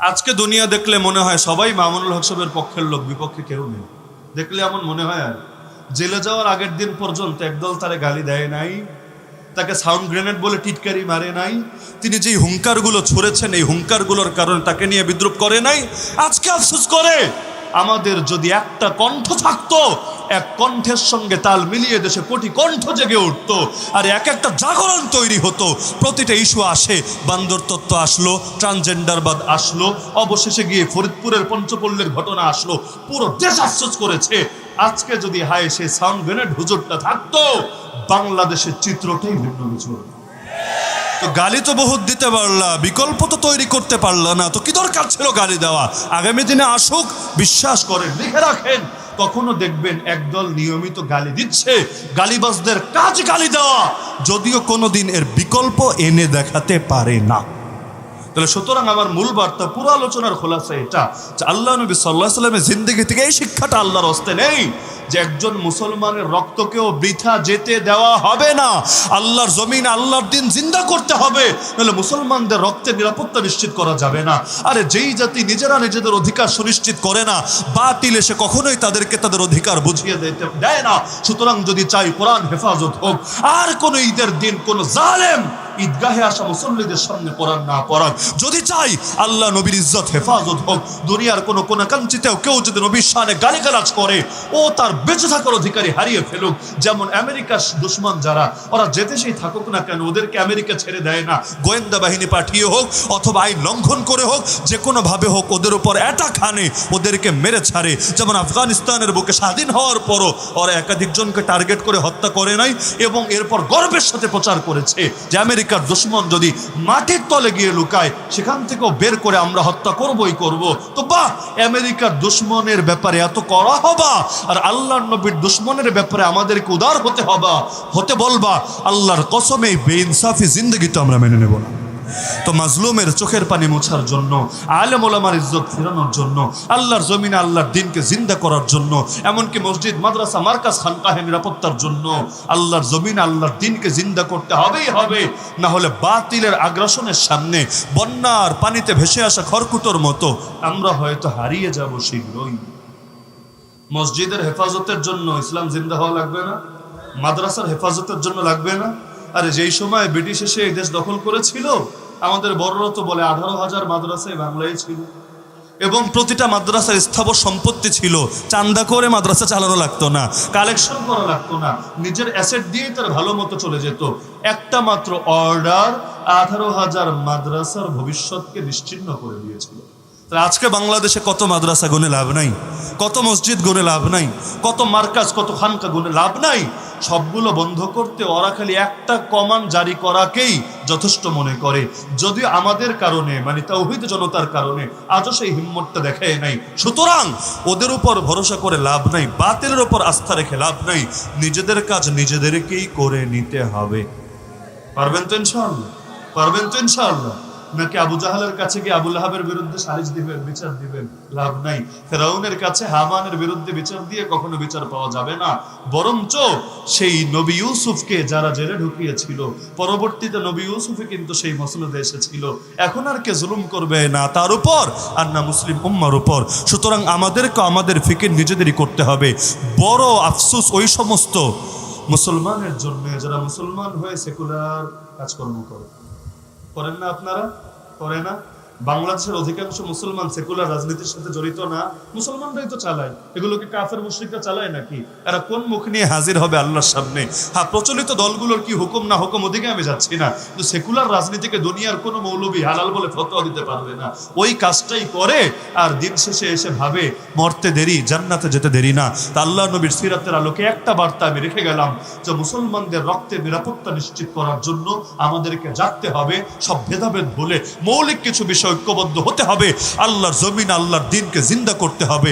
আজকে দুনিয়া দেখলে মনে হয় সবাই মামুনুল হক সাহেবের পক্ষের লোক, বিপক্ষে কেউ নেই। দেখলে এমন মনে হয় আর জেলে যাওয়ার আগের দিন পর্যন্ত একদল তারে গালি দেয় নাই, তাকে সাউন্ড গ্রেনেড বলে টিটকারি মারে নাই, তিনি যেই হুঙ্কারগুলো ছুড়েছেন এই হুঙ্কারগুলোর কারণে তাকে নিয়ে বিদ্রুপ করে নাই। আজকে আফসোস করে আমাদের যদি একটা কণ্ঠ থাকতো, এক কণ্ঠের সঙ্গে তাল মিলিয়ে দেশে কোটি কণ্ঠ জেগে উঠতো, আর এক একটা জাগরণ তৈরি হতো। প্রতিটা ইস্যু আসে, বান্দর তত্ত্ব আসলো, ট্রান্সজেন্ডারবাদ আসলো, অবশেষে গিয়ে ফরিদপুরের পঞ্চপল্লীর ঘটনা আসলো, পুরো দেশ আফসোস করেছে। আজকে যদি হায় সে সাউন্ড গ্রেনেড হুজুরটা থাকতো, বাংলাদেশের চিত্রটাই ভিন্ন কিছু। তো গালি তো বহুত দিতে পারলা, বিকল্প তো তৈরি করতে পারলা না, তো কি দরকার ছিল গালি দেওয়া? আগামী দিনে আসুক, বিশ্বাস করেন, লিখে রাখেন, কখনো দেখবেন একদল নিয়মিত গালি দিচ্ছে, গালিবাজদের কাজ গালি দেওয়া, যদিও কোনোদিন এর বিকল্প এনে দেখাতে পারে না। তাহলে সুতরাং আমার মূল বার্তা, পুরো আলোচনার খোলাসা এটা যে আল্লাহ নবী সাল্লাল্লাহু আলাইহি ওয়াসাল্লামের জিন্দেগি থেকে এই শিক্ষাটা আল্লাহর হস্তে নেই যে একজন মুসলমানের রক্তকেও বৃথা যেতে দেওয়া হবে না। আল্লাহর জমিন, আল্লাহর দিন জিন্দা করতে হবে, নাহলে মুসলমানদের রক্তের নিরাপত্তা নিশ্চিত করা যাবে না। আরে যেই জাতি নিজেরা নিজেদের অধিকার সুনিশ্চিত করে না, বাতিল এসে কখনোই তাদেরকে তাদের অধিকার বুঝিয়ে দেয় না। সুতরাং যদি চাই কোরআন হেফাজত হোক, আর কোন ঈদের দিন কোন জালেম ঈদগাহে আসা মুসল্লিদের সামনে কোরআন না পড়াক, যদি চাই আল্লাহ নবীর ইজ্জত হেফাজত হোক, দুনিয়ার কোনো কোনাকাঞ্চিতেও কেউ যদি নবীর শানে গালিগালাজ করে, ও তার বেঁচে থাকার অধিকারী হারিয়ে ফেলুক। যেমন আমেরিকার দুশ্মন যারা, ওরা যে দেশেই থাকুক না কেন, ওদেরকে আমেরিকা ছেড়ে দেয় না। গোয়েন্দা বাহিনী পাঠিয়ে হোক অথবা আইন লঙ্ঘন করে হোক, যে কোনোভাবে হোক ওদের উপর অ্যাটাক হানে, ওদেরকে মেরে ছাড়ে। যেমন আফগানিস্তানের বুকে স্বাধীন হওয়ার পরও ওরা একাধিক জনকে টার্গেট করে হত্যা করে নাই, এবং এরপর গর্বের সাথে প্রচার করেছে যে আমেরিকার দুশ্মন যদি মাটির তলে গিয়ে লুকায়, সেখান থেকেও বের করে আমরা হত্যা করবই করব। তো বাহ, আমেরিকার দুশ্মনের ব্যাপারে এত কড়া হবা, আর আল্লাহর নবীর দুশ্মনের ব্যাপারে আমাদেরকে উদার হতে বলবা। আল্লাহর কসমে এই বেইনসাফি জিন্দগি তো আমরা মেনে নেব না। তো মাজলুমের চোখের পানি মোছার জন্য, আলেম ওলামার ইজ্জত ফেরানোর জন্য, আল্লাহর জমিনে আল্লাহর দ্বীনকে জিন্দা করার জন্য, এমনকি মসজিদ, মাদ্রাসা, মার্কাজ, খানকাহে নিরাপত্তার জন্য আল্লাহর জমিনে আল্লাহর দ্বীনকে জিন্দা করতে হবেই হবে। না হলে বাতিলের আগ্রাসনের সামনে বন্যার পানিতে ভেসে আসা খড়কুটোর মতো আমরা হয়তো হারিয়ে যাব শীঘ্রই। মসজিদের হেফাজতের জন্য ইসলাম জিন্দা হওয়া লাগবে না? মাদ্রাসার হেফাজতের জন্য লাগবে না? আরে যেই সময় ব্রিটিশ এসে এই দেশ দখল করেছিল, আমাদের বড়রা তো বলে 18,000 মাদ্রাসায় বাংলায় ছিল, এবং প্রতিটা মাদ্রাসার স্থাবর সম্পত্তি ছিল। চান্দা করে মাদ্রাসা চালানো লাগতো না, কালেকশন করা লাগতো না, নিজের অ্যাসেট দিয়েই তার ভালো মতো চলে যেত। একটা মাত্র অর্ডার 18,000 মাদ্রাসার ভবিষ্যৎকে নিশ্চিহ্ন করে দিয়েছিল। আজকে বাংলাদেশে কত মাদ্রাসা গুনে লাভ নাই, কত মসজিদ গুনে লাভ নাই, কত মার্কাজ, কত খানকা গুনে লাভ নাই। সবগুলো বন্ধ করতে ওরা খালি একটা কমান্ড জারি করাকেই যথেষ্ট মনে করে, যদিও আমাদের কারণে, মানে তাওহীদ জনতার কারণে আজও সেই হিম্মতটা দেখায় নাই। সুতরাং ওদের উপর ভরসা করে লাভ নাই, বাতিলের উপর আস্থা রেখে লাভ নাই। নিজেদের কাজ নিজেদেরকেই করে নিতে হবে। পারবেন তো ইনশাআল্লাহ? পারবেন তো ইনশাআল্লাহ? নাকি আবু জাহালের কাছে গিয়ে আবু লাহাবের বিরুদ্ধে সালিশ দিবেন, বিচার দিবেন? লাভ নাই। ফেরাউনের কাছে হামানের বিরুদ্ধে বিচার দিয়ে কখনো বিচার পাওয়া যাবে না। বরঞ্চ সেই নবী ইউসুফকে যারা জেলে ঢুকিয়েছিল, পরবর্তীতে নবী ইউসুফে কিন্তু সেই মসনদে এসেছিল। এখন আর কে জুলুম করবে না তার উপর, আর না মুসলিম উম্মার উপর। সুতরাং আমাদেরকে আমাদের ফিকির নিজেদেরই করতে হবে। বড় আফসোস ওই সমস্ত মুসলমানের জন্য যারা মুসলমান হয়ে সেকুলার কাজকর্ম করেন না। আপনারা করে না? বাংলাদেশের অধিকাংশ মুসলমান সেকুলার রাজনীতির সাথে জড়িত না, মুসলমানরাই তো চালায়। এগুলোকে কাফের মুশরিকরা চালায় নাকি? এরা কোন মুখ নিয়ে হাজির হবে আল্লাহর সামনে? হ্যাঁ, প্রচলিত দলগুলোর কি হুকুম না হুকুম ওদিকে আমি যাচ্ছি না, কিন্তু সেকুলার রাজনীতিকে দুনিয়ার কোনো মৌলবী হালাল বলে ফতোয়া দিতে পারবে না। ওই কাজটাই করে, আর দিন শেষে এসে ভাবে মরতে দেরি, জান্নাতে যেতে দেরি না। তা আল্লাহ নবীর সিরাতের আলোকে একটা বার্তা আমি রেখে গেলাম যে মুসলমানদের রক্তের নিরাপত্তা নিশ্চিত করার জন্য আমাদেরকে জাগতে হবে, সব ভেদাভেদ ভুলে মৌলিক কিছু বিষয় ঐক্যবদ্ধ হতে হবে, আল্লাহর জমিন আল্লাহর দ্বীনকে জিন্দা করতে হবে।